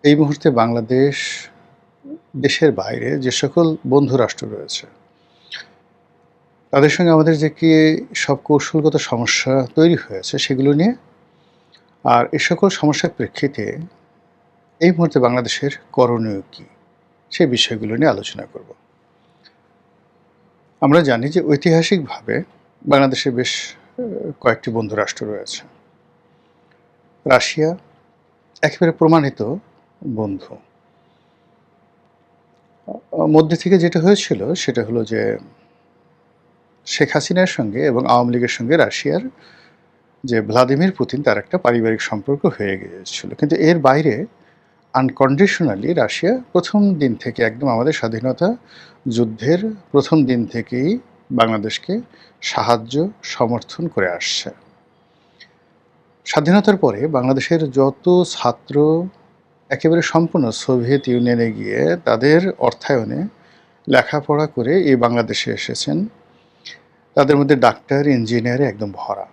এই মুহূর্তে বাংলাদেশ দেশের বাইরে যে সকল বন্ধু রাষ্ট্র রয়েছে, তাদের সঙ্গে আমাদের যে কি সব কৌশলগত সমস্যা তৈরি হয়েছে সেগুলো নিয়ে, আর এ সকল সমস্যার প্রেক্ষিতে এই মুহূর্তে বাংলাদেশের করণীয় কী, সেই বিষয়গুলো নিয়ে আলোচনা করব। আমরা জানি যে ঐতিহাসিকভাবে বাংলাদেশে বেশ কয়েকটি বন্ধু রাষ্ট্র রয়েছে। রাশিয়া একেবারে প্রমাণিত বন্ধু। মধ্যে থেকে যেটা হয়েছিল সেটা হলো যে শেখ হাসিনার সঙ্গে এবং আওয়ামী লীগের সঙ্গে রাশিয়ার যে ভ্লাদিমির পুতিন, তার একটা পারিবারিক সম্পর্ক হয়ে গিয়েছিল। কিন্তু এর বাইরে আনকন্ডিশনালি রাশিয়া প্রথম দিন থেকে, একদম আমাদের স্বাধীনতা যুদ্ধের প্রথম দিন থেকেই বাংলাদেশকে সাহায্য সমর্থন করে আসছে। স্বাধীনতার পরে বাংলাদেশের যত ছাত্র একেবারে সম্পূর্ণ সোভিয়েত ইউনিয়নে গিয়ে তাদের অর্থায়নে লেখাপড়া করে এই বাংলাদেশে এসেছেন, তাদের মধ্যে ডাক্তার, ইঞ্জিনিয়ারে একদম ভরা।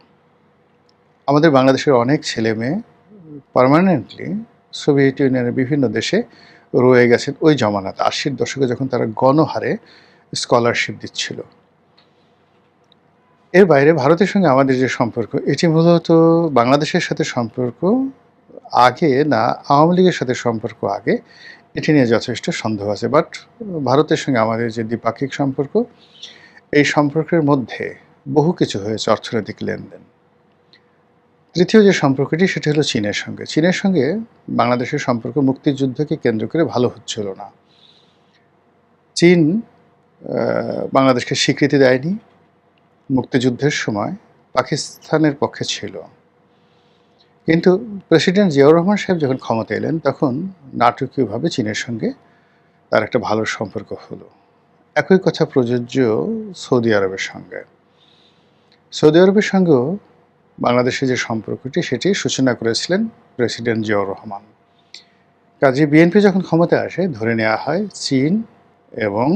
আমাদের বাংলাদেশের অনেক ছেলে মেয়ে পার্মানেন্টলি সোভিয়েত ইউনিয়নের বিভিন্ন দেশে রয়ে গেছেন ওই জমানাতে, ৮০-র দশকে যখন তারা গণহারে স্কলারশিপ দিচ্ছিল। এর বাইরে ভারতের সঙ্গে আমাদের যে সম্পর্ক, এটি মূলত বাংলাদেশের সাথে সম্পর্ক আগে না আওয়ামী লীগের সাথে সম্পর্ক আগে, এটি নিয়ে যথেষ্ট সন্দেহ আছে। বাট ভারতের সঙ্গে আমাদের যে দ্বিপাক্ষিক সম্পর্ক, এই সম্পর্কের মধ্যে বহু কিছু হয়েছে, অর্থনৈতিক লেনদেন। তৃতীয় যে সম্পর্কটি সেটি হলো চীনের সঙ্গে। চীনের সঙ্গে বাংলাদেশের সম্পর্ক মুক্তিযুদ্ধকে কেন্দ্র করে ভালো হচ্ছিল না। চীন বাংলাদেশকে স্বীকৃতি দেয়নি, মুক্তিযুদ্ধের সময় পাকিস্তানের পক্ষে ছিল। কিন্তু প্রেসিডেন্ট জিয়াউর রহমান সাহেব যখন ক্ষমতা এলেন তখন নাটকীয়ভাবে চীনের সঙ্গে তার একটা ভালো সম্পর্ক হলো। একই কথা প্রযোজ্য সৌদি আরবের সঙ্গে। সৌদি আরবের সঙ্গেও বাংলাদেশের যে সম্পর্কটি সেটি সূচনা করেছিলেন প্রেসিডেন্ট জিয়াউর রহমান। কাজে বিএনপি যখন ক্ষমতায় আসে ধরে নেওয়া হয় চীন এবং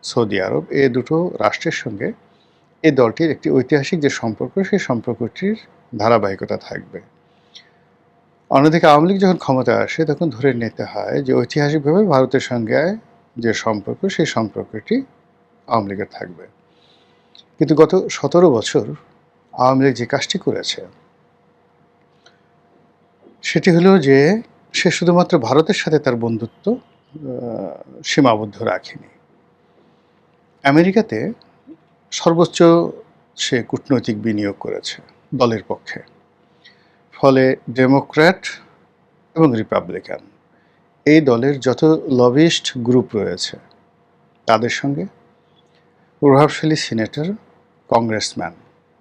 সৌদি আরব এই দুটো রাষ্ট্রের সঙ্গে এই দলটির একটি ঐতিহাসিক যে সম্পর্ক, সেই সম্পর্কটির ধারাবাহিকতা থাকবে। অন্যদিকে আওয়ামী লীগ যখন ক্ষমতায় আসে তখন ধরে নিতে হয় যে ঐতিহাসিকভাবে ভারতের সঙ্গে যে সম্পর্ক, সেই সম্পর্কটি আওয়ামী লীগের থাকবে। কিন্তু গত ১৭ বছর আওয়ামী লীগ যে কাজটি করেছে সেটি হলো যে সে শুধুমাত্র ভারতের সাথে তার বন্ধুত্ব সীমাবদ্ধ রাখেনি। আমেরিকাতে সর্বোচ্চ সে কূটনৈতিক বিনিয়োগ করেছে দলের পক্ষে। ফলে ডেমোক্র্যাট এবং রিপাবলিকান এই দলের যত লবিস্ট গ্রুপ রয়েছে তাদের সঙ্গে প্রভাবশালী সিনেটর, কংগ্রেসম্যান,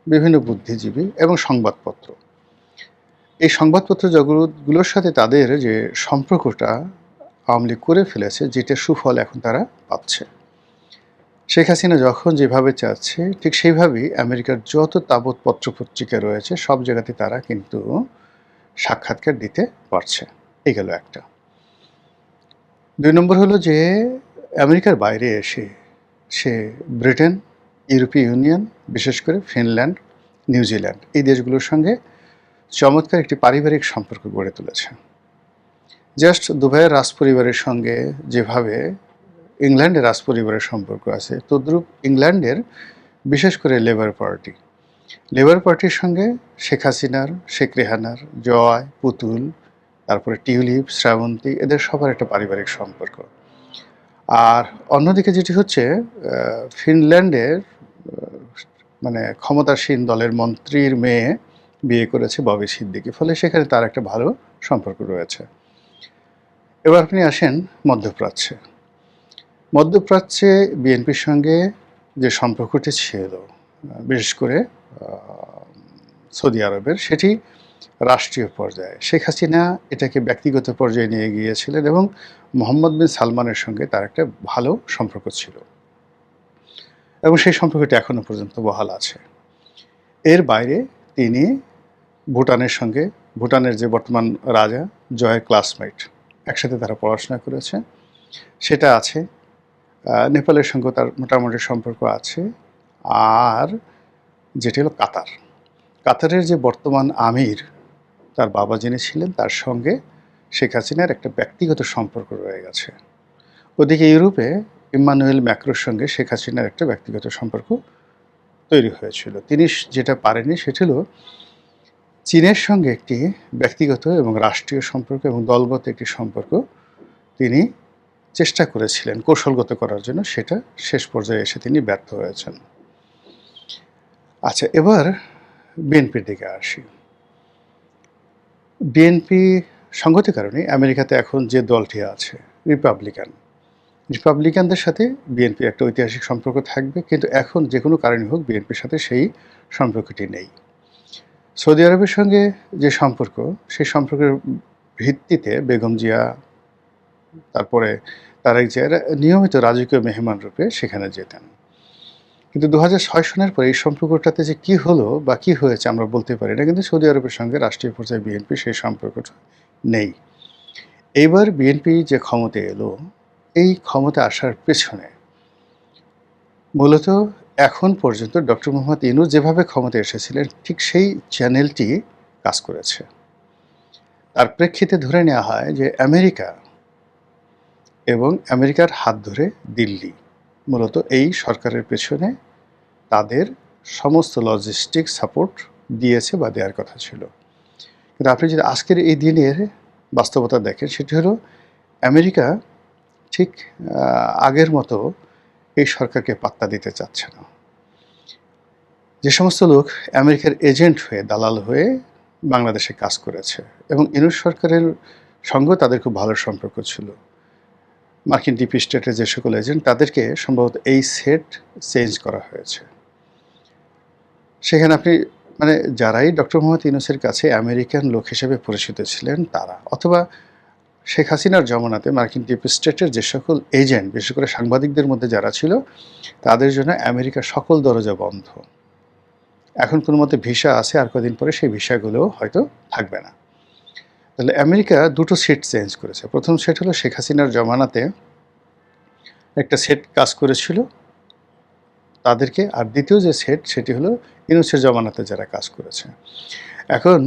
বিভিন্ন বুদ্ধিজীবী এবং সংবাদপত্র, এই সংবাদপত্র জগৎগুলোর সাথে তাদের যে সম্পর্কটা আওয়ামী লীগ করে ফেলেছে, যেটা সুফল এখন তারা পাচ্ছে। শেখ হাসিনা যখন যেভাবে চাচ্ছে ঠিক সেইভাবেই আমেরিকার যত তাবৎ পত্রপত্রিকা রয়েছে সব জায়গাতে তারা কিন্তু সাক্ষাৎকার দিতে পারছে। এই গেল একটা। ২ নম্বর হলো যে আমেরিকার বাইরে এসে সে ব্রিটেন, ইউরোপীয় ইউনিয়ন, বিশেষ করে ফিনল্যান্ড, নিউজিল্যান্ড এই দেশগুলোর সঙ্গে চমৎকার একটি পারিবারিক সম্পর্ক গড়ে তুলেছে। জাস্ট দুবাইয়ের রাজপরিবারের সঙ্গে যেভাবে ইংল্যান্ডের রাজপরিবারের সম্পর্ক আছে, তদ্রূপ ইংল্যান্ডের বিশেষ করে লেবার পার্টির সঙ্গে শেখ হাসিনার, শেখ রেহানার, জয়, পুতুল, তারপরে টিউলিপ, শ্রাবন্তী, এদের সবার একটা পারিবারিক সম্পর্ক। আর অন্যদিকে যেটি হচ্ছে ফিনল্যান্ডের মানে ক্ষমতাসীন দলের মন্ত্রীর মেয়ে বিয়ে করেছে ববি সিদ্দিকি, ফলে সেখানে তার একটা ভালো সম্পর্ক রয়েছে। এবার আপনি আসেন মধ্যপ্রাচ্যে। মধ্যপ্রাচ্যে বিএনপির সঙ্গে যে সম্পর্কটি ছিল বিশেষ করে সৌদি আরবের, সেটি রাষ্ট্রীয় পর্যায়ে। শেখ হাসিনা এটাকে ব্যক্তিগত পর্যায়ে নিয়ে গিয়েছিলেন এবং মোহাম্মদ বিন সালমানের সঙ্গে তার একটা ভালো সম্পর্ক ছিল এবং সেই সম্পর্কটি এখনও পর্যন্ত বহাল আছে। এর বাইরে তিনি ভুটানের সঙ্গে, ভুটানের যে বর্তমান রাজা জয়ের ক্লাসমেট, একসাথে তারা পড়াশোনা করেছে, সেটা আছে। নেপালের সঙ্গে তার মোটামুটি সম্পর্ক আছে। আর যেটি হলো কাতারের যে বর্তমান আমির, তার বাবা যিনি ছিলেন তার সঙ্গে শেখ হাসিনার একটা ব্যক্তিগত সম্পর্ক রয়ে গেছে। ওদিকে ইউরোপে ইম্মানুয়েল ম্যাক্রোর সঙ্গে শেখ হাসিনার একটা ব্যক্তিগত সম্পর্ক তৈরি হয়েছিল। তিনি যেটা পারেননি সেটা হলো চীনের সঙ্গে একটি ব্যক্তিগত এবং রাষ্ট্রীয় সম্পর্ক এবং দলগত একটি সম্পর্ক তিনি চেষ্টা করেছিলেন কৌশলগত করার জন্য, সেটা শেষ পর্যায়ে এসে তিনি ব্যর্থ হয়েছেন। আচ্ছা, এবার বিএনপির দিকে আসি। বিএনপি সঙ্গত কারণে আমেরিকাতে এখন যে দলটি আছে রিপাবলিকানদের সাথে বিএনপির একটা ঐতিহাসিক সম্পর্ক থাকবে, কিন্তু এখন যে কোনো কারণে হোক বিএনপির সাথে সেই সম্পর্কটি নেই। সৌদি আরবের সঙ্গে যে সম্পর্ক, সেই সম্পর্কের ভিত্তিতে বেগম জিয়া, তারপরে তারেক জিয়া নিয়মিত রাজকীয় মেহমান রূপে সেখানে যেতেন। কিন্তু 2006 সনের পরে এই সম্পর্কটাতে যে কী হলো বা কী হয়েছে আমরা বলতে পারি না, কিন্তু সৌদি আরবের সঙ্গে রাষ্ট্রীয় পর্যায়ে বিএনপি সেই সম্পর্কটা নেই। এইবার বিএনপি যে ক্ষমতায় এলো, এই ক্ষমতা আসার পেছনে মূলত এখন পর্যন্ত ডক্টর মোহাম্মদ ইউনূস যেভাবে ক্ষমতায় এসেছিলেন ঠিক সেই চ্যানেলটি কাজ করেছে। তার প্রেক্ষিতে ধরে নেওয়া হয় যে আমেরিকা এবং আমেরিকার হাত ধরে দিল্লি মূলত এই সরকারের পেছনে তাদের সমস্ত লজিস্টিক সাপোর্ট দিয়েছে বা দেওয়ার কথা ছিল। কিন্তু আপনি যদি আজকের এই দিনের বাস্তবতা দেখেন, সেটি হলো আমেরিকা ঠিক আগের মতো এই সরকারকে পাত্তা দিতে চাচ্ছে না। যে সমস্ত লোক আমেরিকার এজেন্ট হয়ে, দালাল হয়ে বাংলাদেশে কাজ করেছে এবং ইউনূস সরকারের সঙ্গেও তাদের খুব ভালো সম্পর্ক ছিল, মার্কিন ডিপ স্টেটের যে সকল এজেন্ট, তাদেরকে সম্ভবত এই সেট চেঞ্জ করা হয়েছে। সেখানে আপনি মানে যারাই ডক্টর মোহাম্মদ ইউনূসের কাছে আমেরিকান লোক হিসেবে পরিচিত ছিলেন তারা, অথবা শেখ হাসিনার জমানাতে মার্কিন ডিপ স্টেটের যে সকল এজেন্ট, বিশেষ করে সাংবাদিকদের মধ্যে যারা ছিল, তাদের জন্য আমেরিকার সকল দরজা বন্ধ। এখন কোনো মতে ভিসা আছে, আর কদিন পরে সেই ভিসাগুলোও হয়তো থাকবে না। তাহলে আমেরিকা দুটো সেট চেঞ্জ করেছে। প্রথম সেট হলো শেখ হাসিনার জমানাতে একটা সেট কাজ করেছিল তাদেরকে, আর দ্বিতীয় যে সেট সেটি হলো ইউনূসের জমানাতে যারা কাজ করেছে। এখন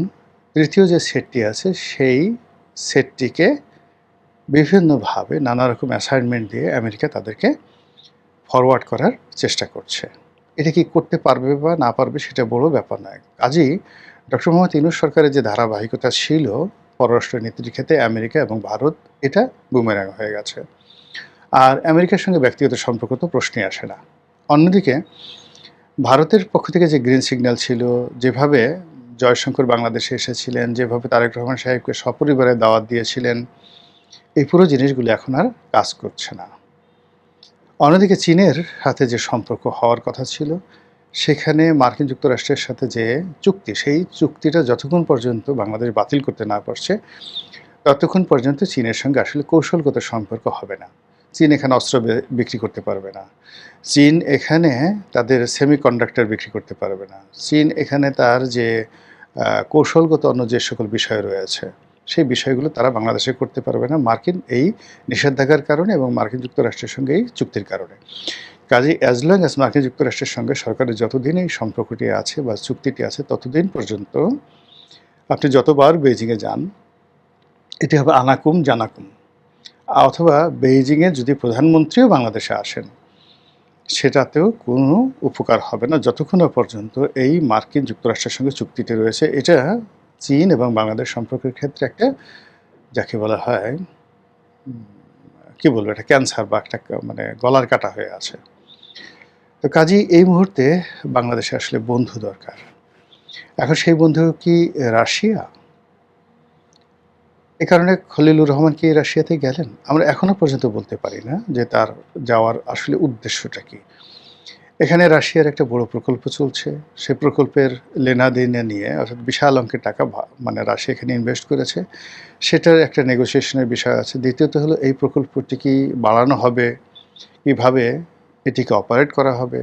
তৃতীয় যে সেটটি আছে সেই সেটটিকে বিভিন্নভাবে নানা রকম অ্যাসাইনমেন্ট দিয়ে আমেরিকা তাদেরকে ফরওয়ার্ড করার চেষ্টা করছে। এটা কি করতে পারবে বা না পারবে সেটা বড় ব্যাপার নয়। কাজেই ডক্টর মোহাম্মদ ইউনূস সরকারের যে ধারাবাহিকতা ছিল পররাষ্ট্র নীতির ক্ষেত্রে আমেরিকা এবং ভারত, এটা বুমেরাং হয়ে গেছে। আর আমেরিকার সঙ্গে ব্যক্তিগত সম্পর্ক তো প্রশ্নই আসে না। অন্যদিকে ভারতের পক্ষ থেকে যে গ্রিন সিগন্যাল ছিল, যেভাবে জয়শঙ্কর বাংলাদেশে এসেছিলেন, যেভাবে তারেক রহমান সাহেবকে সপরিবারে দাওয়াত দিয়েছিলেন, এই পুরো জিনিসগুলো এখন আর কাজ করছে না। অন্যদিকে চীনের সাথে যে সম্পর্ক হওয়ার কথা ছিল, সেখানে মার্কিন যুক্তরাষ্ট্রের সাথে যে চুক্তি, সেই চুক্তিটা যতক্ষণ পর্যন্ত বাংলাদেশ বাতিল করতে না পারছে ততক্ষণ পর্যন্ত চীনের সঙ্গে আসলে কৌশলগত সম্পর্ক হবে না। চীন এখানে অস্ত্র বিক্রি করতে পারবে না, চীন এখানে তাদের সেমিকন্ডাক্টর বিক্রি করতে পারবে না, চীন এখানে তার যে কৌশলগত অন্য যে সকল বিষয় রয়েছে সেই বিষয়গুলো তারা বাংলাদেশে করতে পারবে না, মার্কিন এই নিষেধাজ্ঞার কারণে এবং মার্কিন যুক্তরাষ্ট্রের সঙ্গে এই চুক্তির কারণে। কাজেই অ্যাজ লং অ্যাজ মার্কিন যুক্তরাষ্ট্রের সঙ্গে সরকারের যতদিন এই সম্পর্কটি আছে বা চুক্তিটি আছে, ততদিন পর্যন্ত আপনি যতবার বেইজিংয়ে যান এটি হবে আনাকুম জানাকুম। অথবা বেইজিংয়ে যদি প্রধানমন্ত্রীও বাংলাদেশে আসেন, সেটাতেও কোনো উপকার হবে না যতক্ষণ পর্যন্ত এই মার্কিন যুক্তরাষ্ট্রের সঙ্গে চুক্তিটি রয়েছে। এটা চীন এবং বাংলাদেশ সম্পর্কের ক্ষেত্রে একটা, যাকে বলা হয় কি বলবো, এটা ক্যান্সার বা একটা মানে গলার কাটা হয়ে আছে। তো কাজেই এই মুহূর্তে বাংলাদেশে আসলে বন্ধু দরকার। এখন সেই বন্ধু কি রাশিয়া? এ কারণে খলিলুর রহমান কি রাশিয়াতে গেলেন? আমরা এখনো পর্যন্ত বলতে পারি না যে তার যাওয়ার আসলে উদ্দেশ্যটা কি। এখানে রাশিয়ার একটা বড় প্রকল্প চলছে, সে প্রকল্পের লেনাদেনা নিয়ে, অর্থাৎ বিশাল অঙ্কের টাকা মানে রাশিয়া এখানে ইনভেস্ট করেছে, সেটার একটা নেগোসিয়েশনের বিষয় আছে। দ্বিতীয়ত হলো এই প্রকল্পটি কি বাড়ানো হবে, কীভাবে এটিকে অপারেট করা হবে,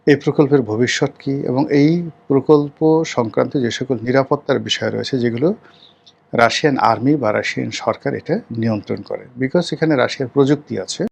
এই প্রকল্পের ভবিষ্যৎ কী, এবং এই প্রকল্প সংক্রান্ত যে সকল নিরাপত্তার বিষয় রয়েছে যেগুলো রাশিয়ান আর্মি বা রাশিয়ান সরকার এটা নিয়ন্ত্রণ করে, বিকজ এখানে রাশিয়ার প্রযুক্তি আছে।